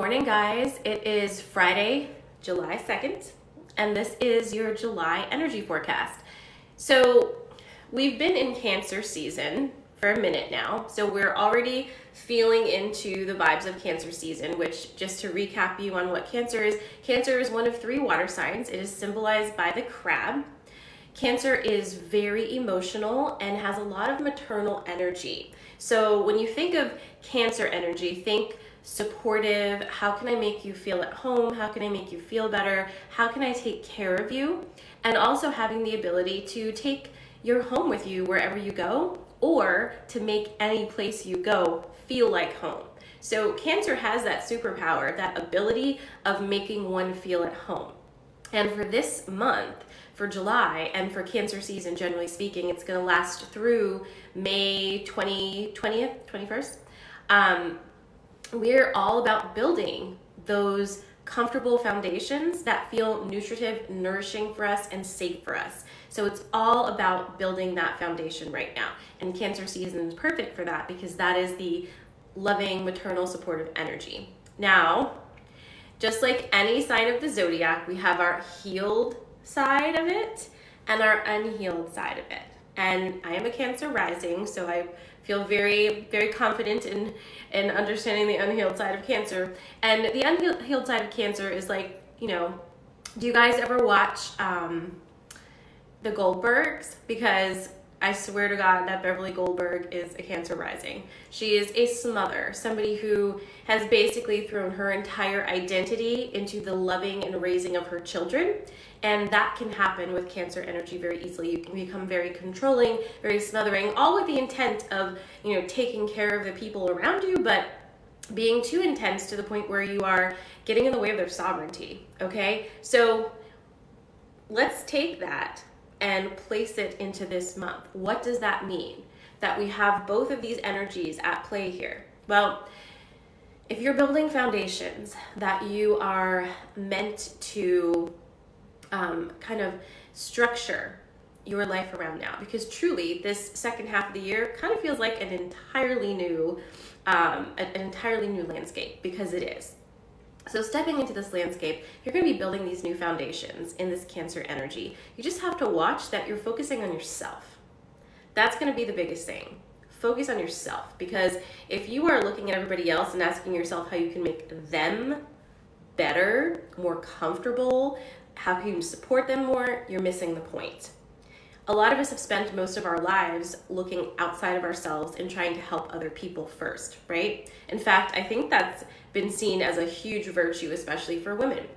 morning, guys. It is Friday, July 2nd, and this is your July energy forecast. So we've been in Cancer season for a minute now, so we're already feeling into the vibes of Cancer season, which, just to recap you on what Cancer is one of three water signs. It is symbolized by the crab. Cancer is very emotional and has a lot of maternal energy. So when you think of Cancer energy, think supportive. How can I make you feel at home? How can I make you feel better? How can I take care of you? And also having the ability to take your home with you wherever you go, or to make any place you go feel like home. So Cancer has that superpower, that ability of making one feel at home. And for this month, for July, and for Cancer season, generally speaking, it's going to last through May 21st. We're all about building those comfortable foundations that feel nutritive, nourishing for us, and safe for us. So it's all about building that foundation right now. And Cancer season is perfect for that because that is the loving, maternal, supportive energy. Now, just like any sign of the zodiac, we have our healed side of it and our unhealed side of it. And I am a Cancer rising, so I feel very, very confident in understanding the unhealed side of Cancer. And the unhealed side of Cancer is like, do you guys ever watch the Goldbergs? Because I swear to God that Beverly Goldberg is a Cancer rising. She is a smother, somebody who has basically thrown her entire identity into the loving and raising of her children. And that can happen with Cancer energy very easily. You can become very controlling, very smothering, all with the intent of, taking care of the people around you, but being too intense to the point where you are getting in the way of their sovereignty, okay? So let's take that and place it into this month. What does that mean? That we have both of these energies at play here. Well, if you're building foundations that you are meant to kind of structure your life around now, because truly this second half of the year kind of feels like an entirely new landscape, because it is. So stepping into this landscape, you're going to be building these new foundations in this Cancer energy. You just have to watch that you're focusing on yourself. That's going to be the biggest thing. Focus on yourself, because if you are looking at everybody else and asking yourself how you can make them better, more comfortable, how can you support them more, you're missing the point. A lot of us have spent most of our lives looking outside of ourselves and trying to help other people first, right? In fact, I think that's been seen as a huge virtue, especially for women.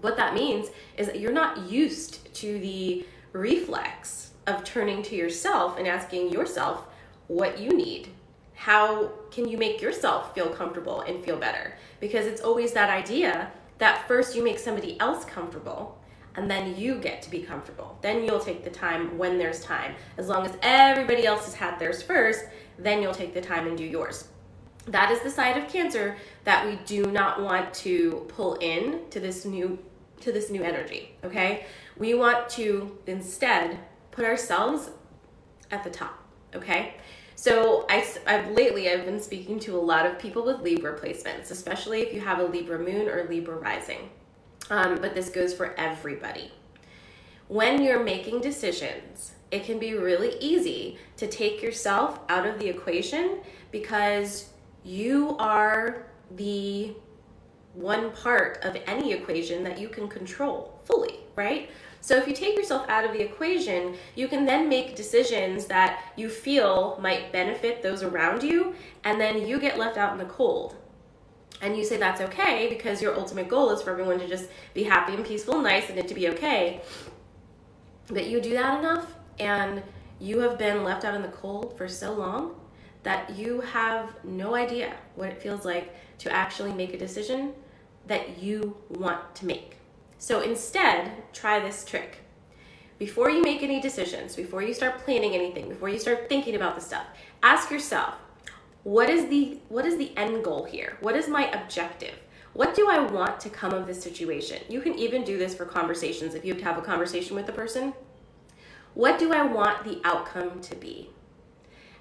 What that means is that you're not used to the reflex of turning to yourself and asking yourself what you need. How can you make yourself feel comfortable and feel better? Because it's always that idea that first you make somebody else comfortable, and then you get to be comfortable. Then you'll take the time when there's time. As long as everybody else has had theirs first, then you'll take the time and do yours. That is the side of Cancer that we do not want to pull in to this new energy, okay? We want to instead put ourselves at the top, okay? So I've been speaking to a lot of people with Libra placements, especially if you have a Libra moon or Libra rising. But this goes for everybody. When you're making decisions, it can be really easy to take yourself out of the equation, because you are the one part of any equation that you can control fully, right? So if you take yourself out of the equation, you can then make decisions that you feel might benefit those around you, and then you get left out in the cold. And you say that's okay because your ultimate goal is for everyone to just be happy and peaceful and nice and it to be okay. But you do that enough and you have been left out in the cold for so long that you have no idea what it feels like to actually make a decision that you want to make. So instead, try this trick. Before you make any decisions, before you start planning anything, before you start thinking about the stuff, ask yourself, what is the end goal here? What is my objective? What do I want to come of this situation? You can even do this for conversations if you have to have a conversation with a person. What do I want the outcome to be?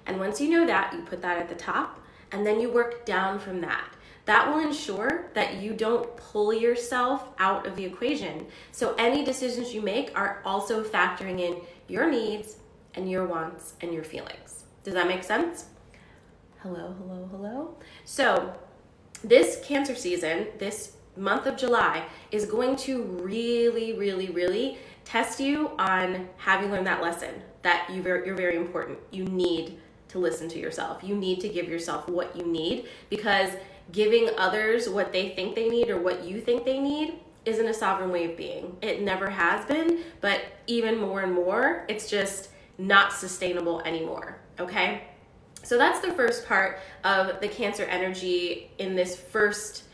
And once you know that, you put that at the top, and then you work down from that. that will ensure that you don't pull yourself out of the equation. So any decisions you make are also factoring in your needs and your wants and your feelings. Does that make sense? Hello, hello, hello. So this Cancer season, this month of July, is going to really, really, really test you on have you learned that lesson that you're very important. You need to listen to yourself. You need to give yourself what you need, because giving others what they think they need or what you think they need isn't a sovereign way of being. It never has been, but even more and more, it's just not sustainable anymore, okay? So that's the first part of the Cancer energy in this first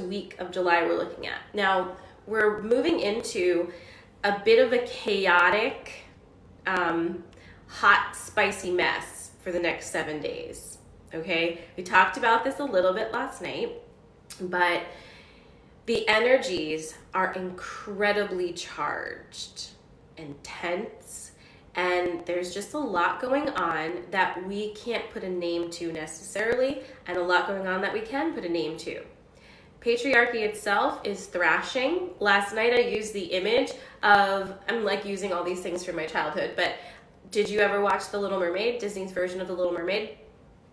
week of July we're looking at. Now, we're moving into a bit of a chaotic, hot, spicy mess for the next 7 days, okay? We talked about this a little bit last night, but the energies are incredibly charged and tense, and there's just a lot going on that we can't put a name to necessarily, and a lot going on that we can put a name to. Patriarchy itself is thrashing. Last night I used the image of, I'm like using all these things from my childhood, but did you ever watch The Little Mermaid, Disney's version of The Little Mermaid?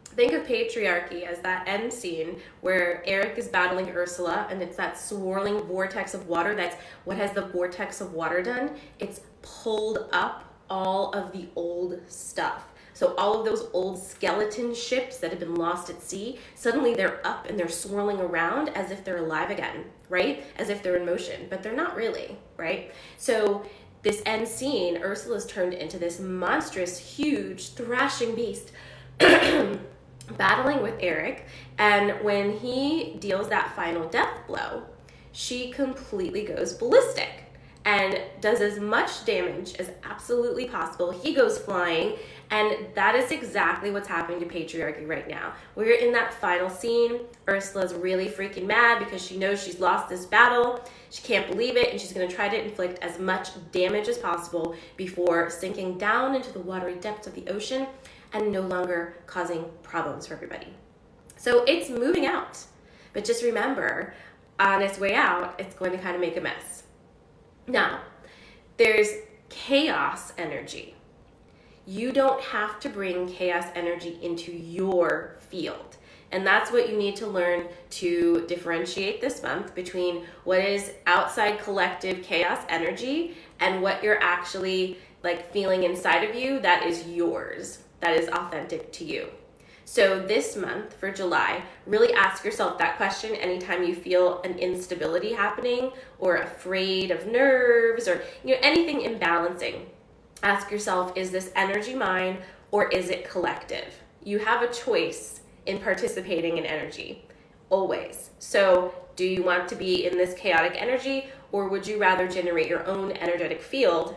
Think of patriarchy as that end scene where Eric is battling Ursula, and it's that swirling vortex of water. That's what has the vortex of water done? It's pulled up all of the old stuff. So all of those old skeleton ships that have been lost at sea, suddenly they're up and they're swirling around as if they're alive again, right? As if they're in motion, but they're not really, right? So this end scene, Ursula's turned into this monstrous, huge, thrashing beast battling with Eric. And when he deals that final death blow, she completely goes ballistic and does as much damage as absolutely possible. He goes flying, and that is exactly what's happening to patriarchy right now. We're in that final scene. Ursula's really freaking mad because she knows she's lost this battle. She can't believe it, and she's gonna try to inflict as much damage as possible before sinking down into the watery depths of the ocean and no longer causing problems for everybody. So it's moving out, but just remember, on its way out, it's going to kind of make a mess. Now, there's chaos energy. You don't have to bring chaos energy into your field. And that's what you need to learn to differentiate this month between what is outside collective chaos energy and what you're actually like feeling inside of you that is yours, that is authentic to you. So this month for July, really ask yourself that question anytime you feel an instability happening or afraid of nerves or anything imbalancing. Ask yourself, is this energy mine or is it collective? You have a choice in participating in energy, always. So do you want to be in this chaotic energy, or would you rather generate your own energetic field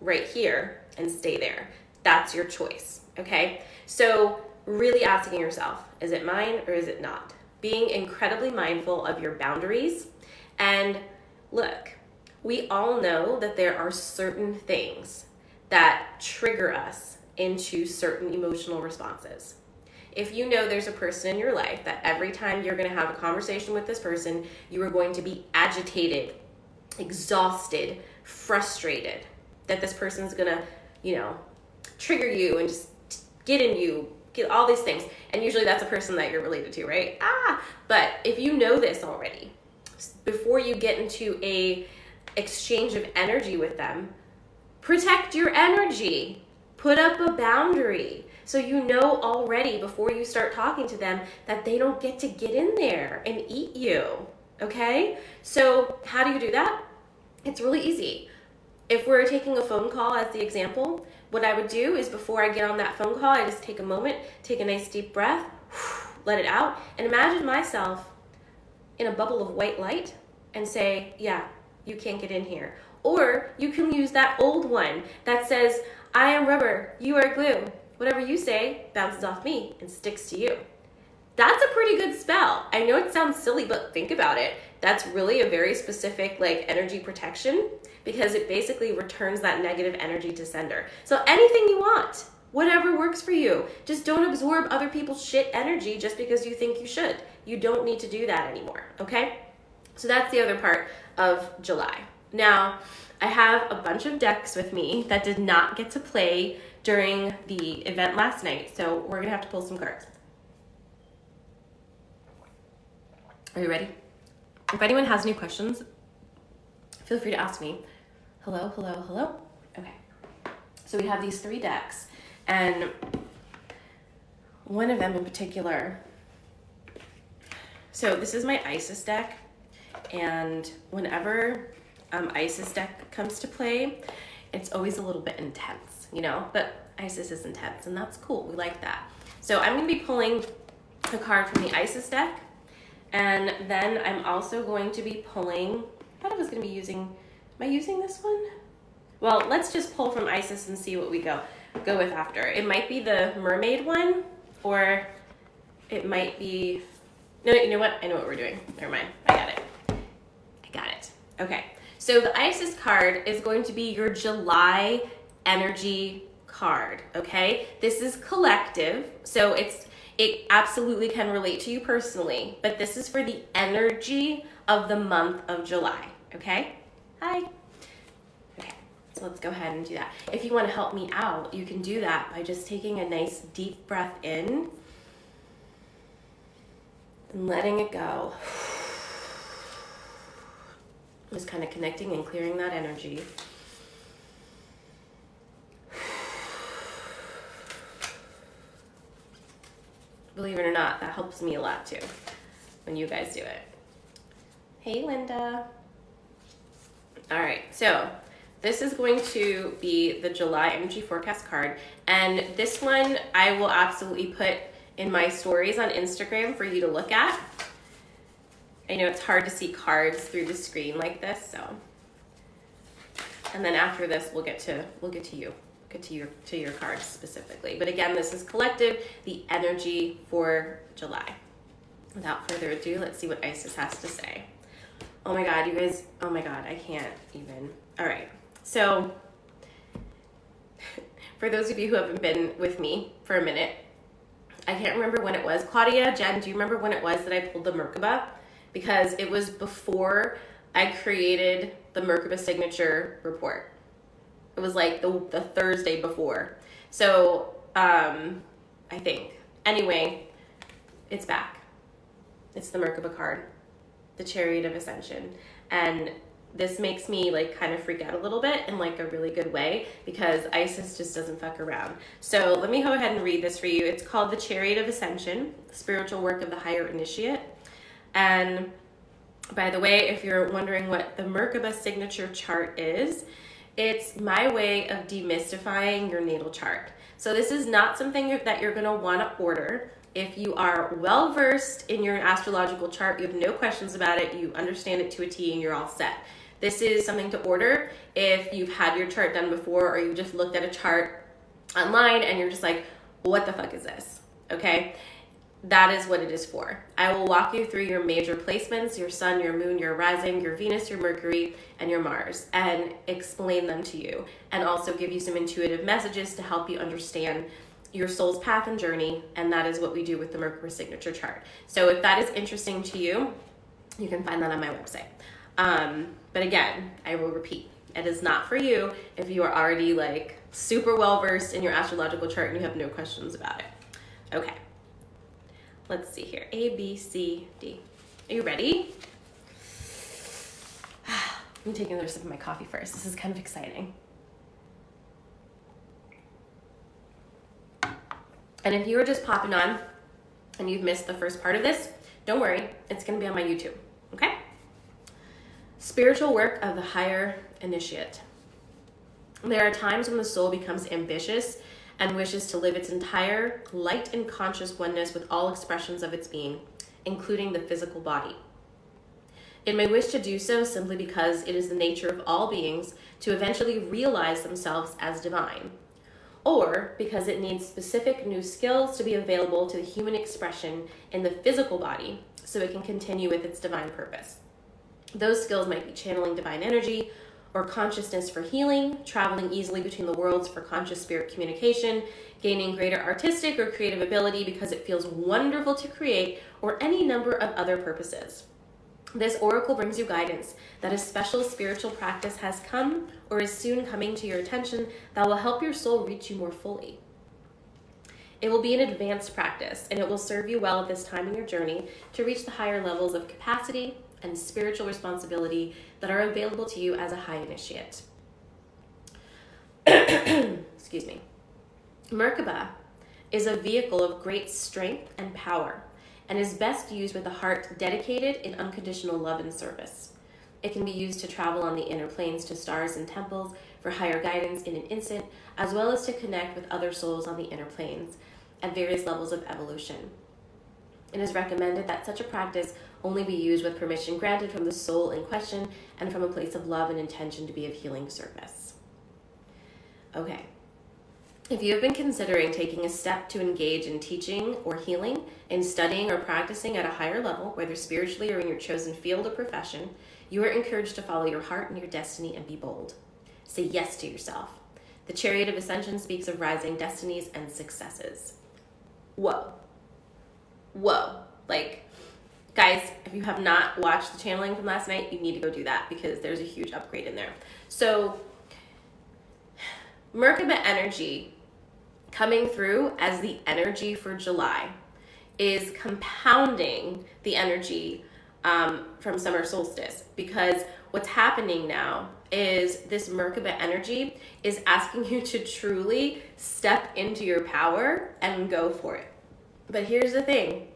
right here and stay there? That's your choice, okay? So really asking yourself, is it mine or is it not? Being incredibly mindful of your boundaries. And look, we all know that there are certain things that trigger us into certain emotional responses. If you know there's a person in your life that every time you're going to have a conversation with this person, you are going to be agitated, exhausted, frustrated, that this person's going to, trigger you and just get in you, get all these things. And usually that's a person that you're related to, right? But if you know this already, before you get into a exchange of energy with them, protect your energy. Put up a boundary. So you know already before you start talking to them that they don't get to get in there and eat you, okay? So how do you do that? It's really easy. If we're taking a phone call as the example, what I would do is before I get on that phone call, I just take a moment, take a nice deep breath, let it out, and imagine myself in a bubble of white light and say, yeah, you can't get in here. Or you can use that old one that says, I am rubber, you are glue. Whatever you say bounces off me and sticks to you. That's a pretty good spell. I know it sounds silly, but think about it. That's really a very specific energy protection because it basically returns that negative energy to sender. So anything you want, Whatever works for you. Just don't absorb other people's shit energy just because you think you should. You don't need to do that anymore, okay? So that's the other part of July. Now, I have a bunch of decks with me that did not get to play during the event last night, so we're gonna have to pull some cards. Are you ready? If anyone has any questions, feel free to ask me. Hello, hello, hello. Okay. So we have these 3 decks, and one of them in particular. So this is my Isis deck, and whenever Isis deck comes to play, it's always a little bit intense, you know, but Isis is intense, and that's cool. We like that. So I'm going to be pulling a card from the Isis deck, and then I'm also going to be pulling, I thought I was going to be using, am I using this one? Well, let's just pull from Isis and see what we go with after. It might be the mermaid one, or it might be, no, you know what? I know what we're doing. Never mind. I got it. Okay. So the Isis card is going to be your July energy card, okay? This is collective, so it absolutely can relate to you personally, but this is for the energy of the month of July, okay? Hi. Okay, so let's go ahead and do that. If you want to help me out, you can do that by just taking a nice deep breath in and letting it go. Just kind of connecting and clearing that energy. Believe it or not, that helps me a lot too when you guys do it. Hey, Linda. All right, so this is going to be the July energy forecast card, and this one I will absolutely put in my stories on Instagram for you to look at. I know it's hard to see cards through the screen like this, so. And then after this, we'll get to your cards specifically. But again, this is collective, the energy for July. Without further ado, let's see what Isis has to say. Oh my God, you guys, oh my God, I can't even. All right, so for those of you who haven't been with me for a minute, I can't remember when it was. Claudia, Jen, do you remember when it was that I pulled the Merkaba? Because it was before I created the Merkaba signature report. It was like the Thursday before. So, I think. Anyway, it's back. It's the Merkaba card, the Chariot of Ascension. And this makes me like kind of freak out a little bit in like a really good way, because Isis just doesn't fuck around. So let me go ahead and read this for you. It's called the Chariot of Ascension, spiritual work of the higher initiate. And by the way, if you're wondering what the Merkaba signature chart is, it's my way of demystifying your natal chart. So this is not something that you're going to want to order. If you are well versed in your astrological chart, you have no questions about it, you understand it to a T, and you're all set. This is something to order if you've had your chart done before, or you just looked at a chart online and you're just like, what the fuck is this? Okay? That is what it is for. I will walk you through your major placements, your sun, your moon, your rising, your Venus, your Mercury, and your Mars, and explain them to you, and also give you some intuitive messages to help you understand your soul's path and journey, and that is what we do with the Mercury signature chart. So if that is interesting to you, you can find that on my website. But again, I will repeat, it is not for you if you are already like super well versed in your astrological chart and you have no questions about it. Okay. Let's see here. A, B, C, D. Are you ready? I'm taking another sip of my coffee first. This is kind of exciting. And if you were just popping on and you've missed the first part of this, don't worry. It's going to be on my YouTube. Okay? Spiritual work of the higher initiate. There are times when the soul becomes ambitious and wishes to live its entire light and conscious oneness with all expressions of its being, including the physical body. It may wish to do so simply because it is the nature of all beings to eventually realize themselves as divine, or because it needs specific new skills to be available to the human expression in the physical body so it can continue with its divine purpose. Those skills might be channeling divine energy, or consciousness for healing, traveling easily between the worlds for conscious spirit communication, gaining greater artistic or creative ability because it feels wonderful to create, or any number of other purposes. This oracle brings you guidance that a special spiritual practice has come or is soon coming to your attention that will help your soul reach you more fully. It will be an advanced practice, and it will serve you well at this time in your journey to reach the higher levels of capacity and spiritual responsibility that are available to you as a high initiate. Excuse me. Merkaba is a vehicle of great strength and power, and is best used with a heart dedicated in unconditional love and service. It can be used to travel on the inner planes to stars and temples for higher guidance in an instant, as well as to connect with other souls on the inner planes at various levels of evolution. It is recommended that such a practice only be used with permission granted from the soul in question and from a place of love and intention to be of healing service. Okay. If you have been considering taking a step to engage in teaching or healing, in studying or practicing at a higher level, whether spiritually or in your chosen field or profession, you are encouraged to follow your heart and your destiny and be bold. Say yes to yourself. The Chariot of Ascension speaks of rising destinies and successes. Whoa. Like, guys, if you have not watched the channeling from last night, you need to go do that because there's a huge upgrade in there. So, Merkaba energy coming through as the energy for July is compounding the energy from summer solstice, because what's happening now is this Merkaba energy is asking you to truly step into your power and go for it. But here's the thing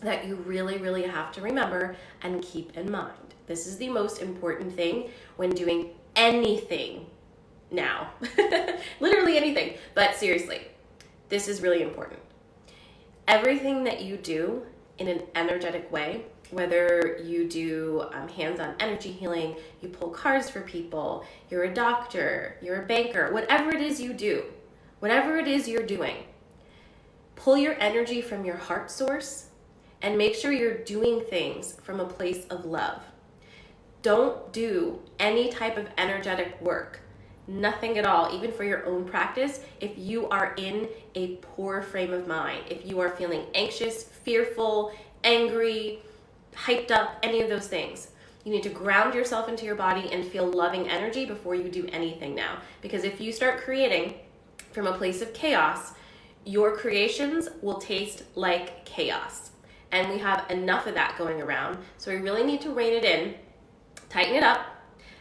that you really, really have to remember and keep in mind. This is the most important thing when doing anything now. Literally anything. But seriously, this is really important. Everything that you do in an energetic way, whether you do hands-on energy healing, you pull cards for people, you're a doctor, you're a banker, whatever it is you do, whatever it is you're doing, pull your energy from your heart source and make sure you're doing things from a place of love. Don't do any type of energetic work, nothing at all, even for your own practice, if you are in a poor frame of mind, if you are feeling anxious, fearful, angry, hyped up, any of those things. You need to ground yourself into your body and feel loving energy before you do anything now. Because if you start creating from a place of chaos, your creations will taste like chaos. And we have enough of that going around. So we really need to rein it in, tighten it up,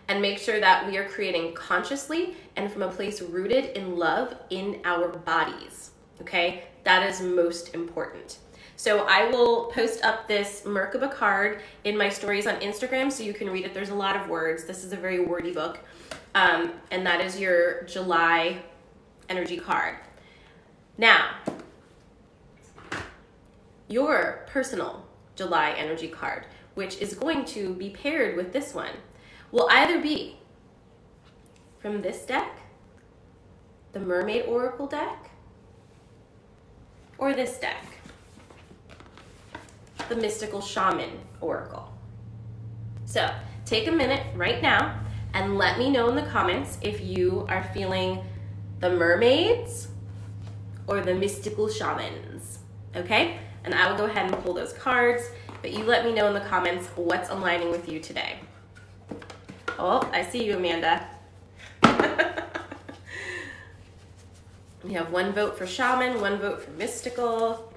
and make sure that we are creating consciously and from a place rooted in love in our bodies. Okay? That is most important. So I will post up this Merkaba card in my stories on Instagram so you can read it. There's a lot of words. This is a very wordy book. And that is your July energy card. Now, your personal July energy card, which is going to be paired with this one, will either be from this deck, the Mermaid Oracle deck, or this deck, the Mystical Shaman Oracle. So take a minute right now and let me know in the comments if you are feeling the mermaids or the mystical shamans, okay? And I will go ahead and pull those cards, but you let me know in the comments what's aligning with you today. Oh, I see you, Amanda. We have one vote for shaman, one vote for mystical.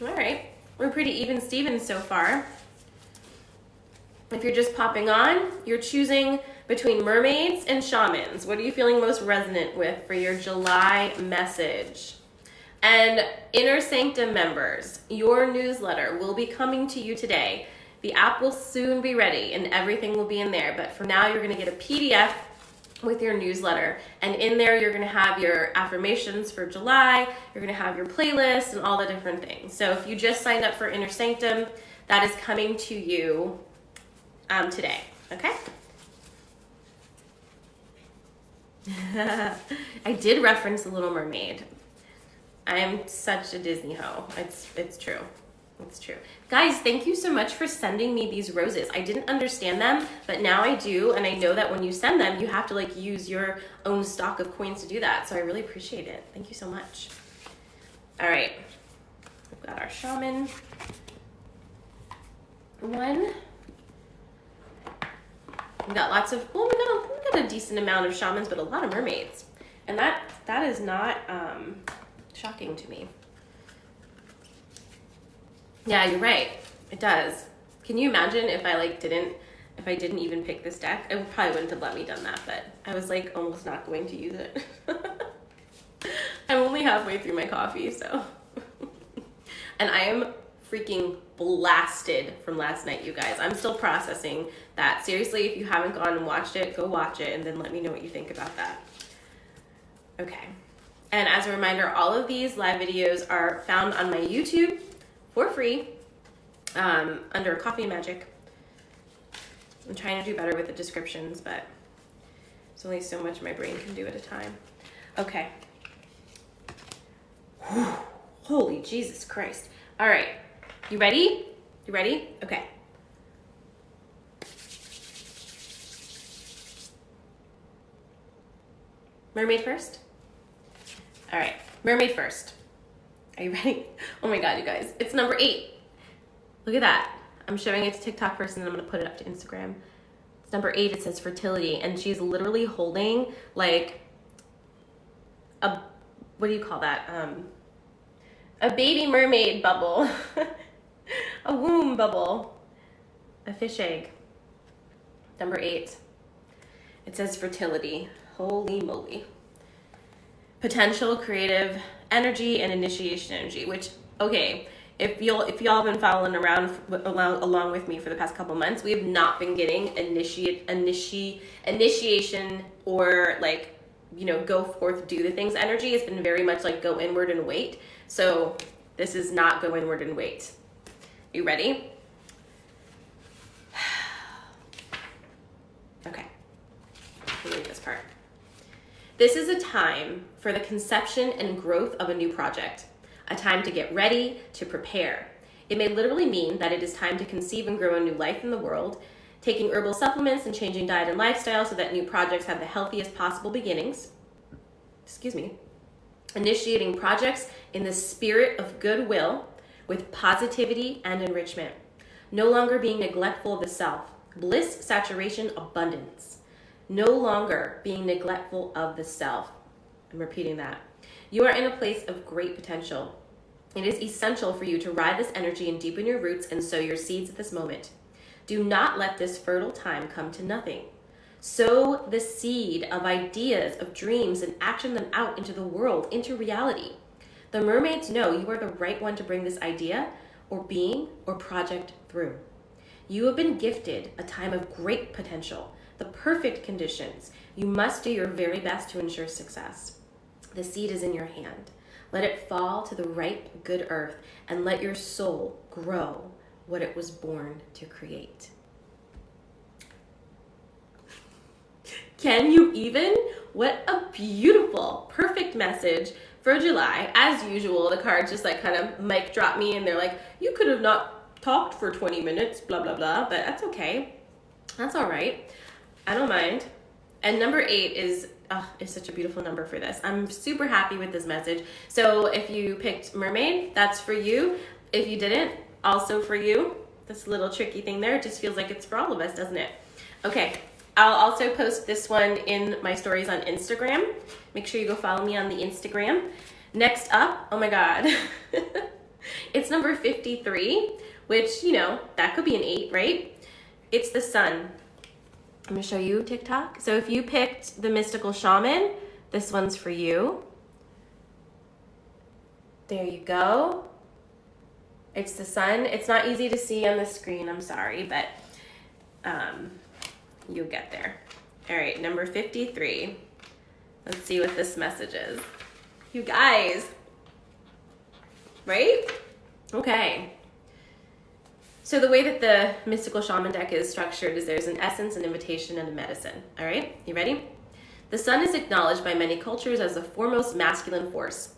All right, we're pretty even Stevens so far. If you're just popping on, you're choosing between mermaids and shamans. What are you feeling most resonant with for your July message? And Inner Sanctum members, your newsletter will be coming to you today. The app will soon be ready and everything will be in there. But for now, you're going to get a PDF with your newsletter. And in there, you're going to have your affirmations for July. You're going to have your playlist and all the different things. So if you just signed up for Inner Sanctum, that is coming to you today. Okay? I did reference The Little Mermaid. I am such a Disney hoe. It's true. It's true. Guys, thank you so much for sending me these roses. I didn't understand them, but now I do, and I know that when you send them, you have to like use your own stock of coins to do that. So I really appreciate it. Thank you so much. All right. We've got our shaman. One. We got lots of, well, we got a decent amount of shamans, but a lot of mermaids. And that is not shocking to me. Yeah, you're right. It does. Can you imagine if I didn't even pick this deck? It probably wouldn't have let me done that, but I was like almost not going to use it. I'm only halfway through my coffee, so. And I am freaking blasted from last night, you guys. I'm still processing that. Seriously, if you haven't gone and watched it, go watch it and then let me know what you think about that. Okay. And as a reminder, all of these live videos are found on my YouTube for free under Coffee and Magic. I'm trying to do better with the descriptions, but there's only so much my brain can do at a time. Okay. Holy Jesus Christ. All right. You ready? You ready? Okay. Mermaid first? All right. Mermaid first. Are you ready? Oh my God, you guys. It's number 8. Look at that. I'm showing it to TikTok first and then I'm going to put it up to Instagram. It's number 8. It says fertility. And she's literally holding like a, what do you call that? A baby mermaid bubble. A womb bubble. A fish egg. Number 8. It says fertility. Holy moly. Potential, creative energy, and initiation energy, which, okay, if y'all have been following around along with me for the past couple months, we have not been getting initiation or like, you know, go forth, do the things energy. It's been very much like go inward and wait. So this is not go inward and wait. You ready? Okay. Let me read this part. This is a time for the conception and growth of a new project, a time to get ready, to prepare. It may literally mean that it is time to conceive and grow a new life in the world, taking herbal supplements and changing diet and lifestyle so that new projects have the healthiest possible beginnings. Initiating projects in the spirit of goodwill with positivity and enrichment. No longer being neglectful of the self. Bliss, saturation, abundance. No longer being neglectful of the self. I'm repeating that. You are in a place of great potential. It is essential for you to ride this energy and deepen your roots and sow your seeds at this moment. Do not let this fertile time come to nothing. Sow the seed of ideas, of dreams, and action them out into the world, into reality. The mermaids know you are the right one to bring this idea or being or project through. You have been gifted a time of great potential, the perfect conditions. You must do your very best to ensure success. The seed is in your hand. Let it fall to the ripe, good earth, and let your soul grow what it was born to create. Can you even? What a beautiful, perfect message for July. As usual, the cards just like kind of mic drop me and they're like, you could have not talked for 20 minutes, blah, blah, blah, but that's okay. That's all right. I don't mind. And number 8 is such a beautiful number for this. I'm super happy with this message. So if you picked mermaid, that's for you. If you didn't, also for you. This little tricky thing there, it just feels like it's for all of us, doesn't it? Okay, I'll also post this one in my stories on Instagram. Make sure you go follow me on the Instagram. Next up, oh my God, it's number 53, which, you know, that could be an 8, right? It's the sun. I'm gonna show you TikTok. So if you picked the mystical shaman, this one's for you. There you go. It's the sun. It's not easy to see on the screen, I'm sorry, but you'll get there. All right, number 53. Let's see what this message is. You guys, right? Okay. So the way that the mystical shaman deck is structured is there's an essence, an invitation, and a medicine. All right, you ready? The sun is acknowledged by many cultures as the foremost masculine force.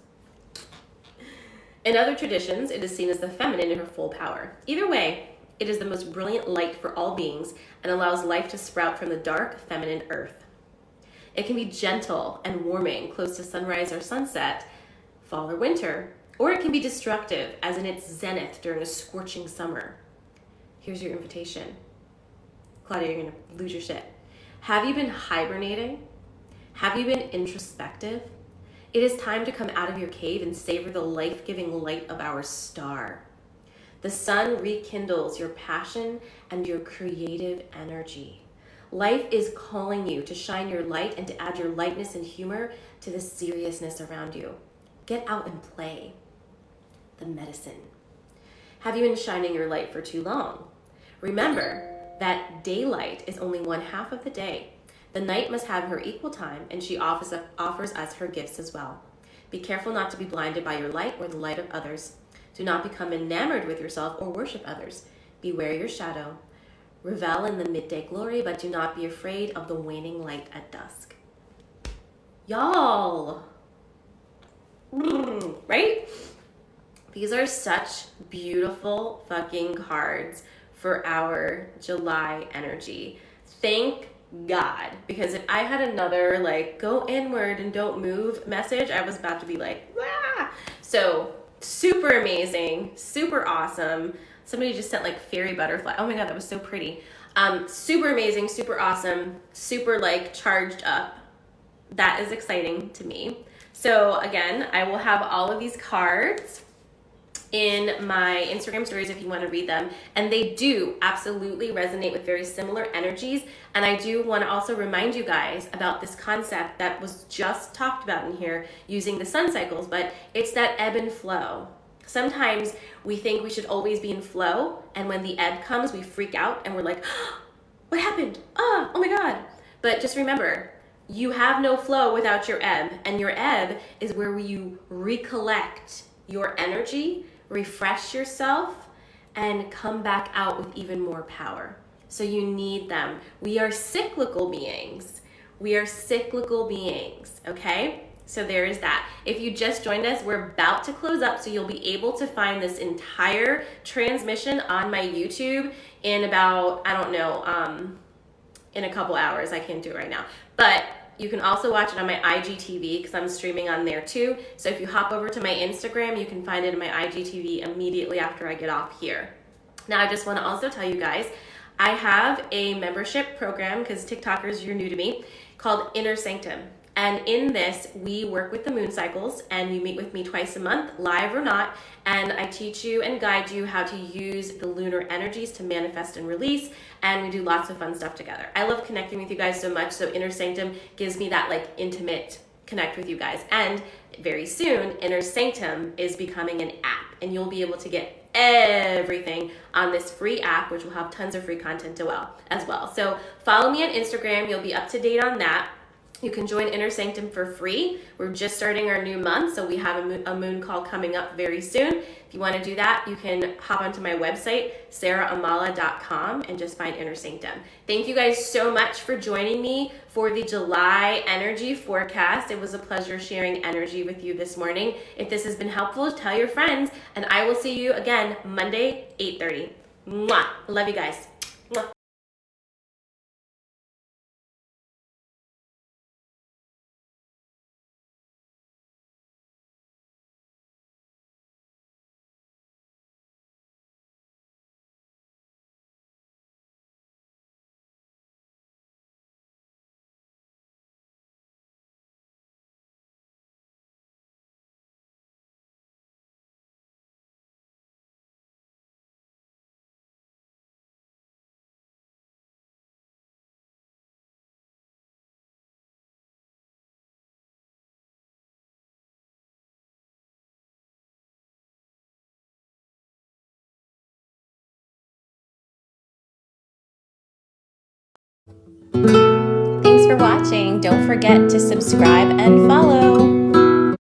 In other traditions, it is seen as the feminine in her full power. Either way, it is the most brilliant light for all beings and allows life to sprout from the dark, feminine earth. It can be gentle and warming, close to sunrise or sunset, fall or winter, or it can be destructive, as in its zenith during a scorching summer. Here's your invitation. Claudia, you're gonna lose your shit. Have you been hibernating? Have you been introspective? It is time to come out of your cave and savor the life-giving light of our star. The sun rekindles your passion and your creative energy. Life is calling you to shine your light and to add your lightness and humor to the seriousness around you. Get out and play. The medicine. Have you been shining your light for too long? Remember that daylight is only one half of the day. The night must have her equal time, and she offers us her gifts as well. Be careful not to be blinded by your light or the light of others. Do not become enamored with yourself or worship others. Beware your shadow. Revel in the midday glory, but do not be afraid of the waning light at dusk. Y'all, right? These are such beautiful fucking cards for our July energy. Thank God, because if I had another like go inward and don't move message, I was about to be like, ah! So super amazing, super awesome. Somebody just sent like fairy butterfly. Oh my God, that was so pretty. Super amazing, super awesome, super like charged up. That is exciting to me. So again, I will have all of these cards in my Instagram stories if you want to read them. And they do absolutely resonate with very similar energies. And I do want to also remind you guys about this concept that was just talked about in here using the sun cycles, but it's that ebb and flow. Sometimes we think we should always be in flow, and when the ebb comes, we freak out and we're like, oh, what happened? Oh my God. But just remember, you have no flow without your ebb, and your ebb is where you recollect your energy, refresh yourself, and come back out with even more power. So you need them. We are cyclical beings. We are cyclical beings, okay? So there is that. If you just joined us, we're about to close up, so you'll be able to find this entire transmission on my YouTube in about, I don't know, in a couple hours. I can't do it right now. But you can also watch it on my IGTV because I'm streaming on there too. So if you hop over to my Instagram, you can find it in my IGTV immediately after I get off here. Now, I just want to also tell you guys, I have a membership program, because TikTokers, you're new to me, called Inner Sanctum. And in this, we work with the moon cycles, and you meet with me twice a month, live or not, and I teach you and guide you how to use the lunar energies to manifest and release, and we do lots of fun stuff together. I love connecting with you guys so much, so Inner Sanctum gives me that like intimate connect with you guys. And very soon, Inner Sanctum is becoming an app, and you'll be able to get everything on this free app, which will have tons of free content as well. So follow me on Instagram, you'll be up to date on that. You can join Inner Sanctum for free. We're just starting our new month, so we have a moon call coming up very soon. If you want to do that, you can hop onto my website, sarahamala.com, and just find Inner Sanctum. Thank you guys so much for joining me for the July energy forecast. It was a pleasure sharing energy with you this morning. If this has been helpful, tell your friends, and I will see you again Monday, 8:30. Mwah! Love you guys. Mwah. Thanks for watching. Don't forget to subscribe and follow.